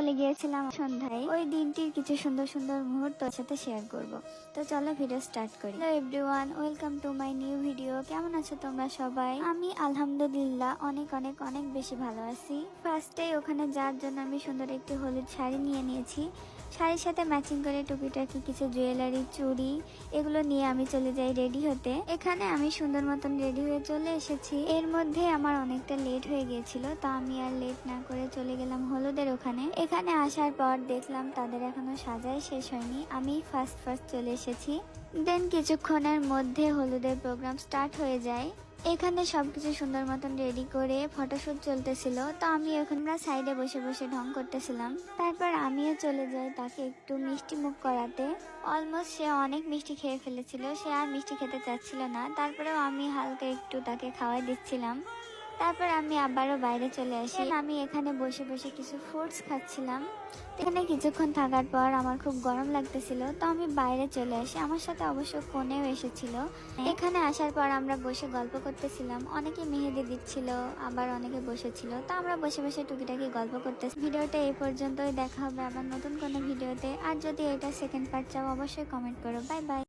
চলে গিয়েছিলাম সন্ধ্যায়। ওই দিনটির কিছু সুন্দর সুন্দর মুহূর্ত সাথে শেয়ার করব। তো চলো ভিডিও স্টার্ট করি। Hello everyone, welcome to my new video. কেমন আছো তোমরা সবাই? আমি আলহামদুলিল্লাহ অনেক অনেক অনেক বেশি ভালো আছি। ফার্স্টে ওখানে যাওয়ার জন্য আমি সুন্দর একটি হলুদ শাড়ি নিয়ে নিয়েছি। শাড়ির সাথে ম্যাচিং করে টুকিটাকি কিছু জুয়েলারি, চুড়ি এগুলো নিয়ে আমি চলে যাই রেডি হতে। এখানে আমি সুন্দর মতন রেডি হয়ে চলে এসেছি। এর মধ্যে আমার অনেকটা লেট হয়ে গিয়েছিল, তো আমি আর লেট না করে চলে গেলাম হলুদের ওখানে। এখানে আসার পর দেখলাম তাদের এখনো সাজাই শেষ হয়নি। আমি ফার্স্ট চলে এসেছি। দেন কিছুক্ষণের মধ্যে হলুদের প্রোগ্রাম স্টার্ট হয়ে যায়। এখানে সবকিছু সুন্দর মতন রেডি করে ফটোশুট চলতেছিল, তো আমি ওখানে সাইডে বসে বসে ঢং করতেছিলাম। তারপর আমিও চলে যাই তাকে একটু মিষ্টি মুখ করাতে। অলমোস্ট সে অনেক মিষ্টি খেয়ে ফেলেছিল, সে আর মিষ্টি খেতে চাচ্ছিল না। তারপরেও আমি হালকা একটু তাকে খাওয়াই দিচ্ছিলাম। তারপর আমি আবারও বাইরে চলে আসি। আমি এখানে বসে বসে কিছু ফ্রুটস খাচ্ছিলাম। এখানে কিছুক্ষণ থাকার পর আমার খুব গরম লাগতেছিল, তো আমি বাইরে চলে আসি। আমার সাথে অবশ্য ফোনেও এসেছিল। এখানে আসার পর আমরা বসে গল্প করতেছিলাম। অনেকে মেহেদি দিচ্ছিল, আবার অনেকে বসেছিল, তো আমরা বসে বসে টুকিটাকি গল্প করতেছি। ভিডিওটা এই পর্যন্তই। দেখা হবে আবার নতুন কোনো ভিডিওতে। আর যদি এটা সেকেন্ড পার্ট চাও অবশ্যই কমেন্ট করো। Bye bye.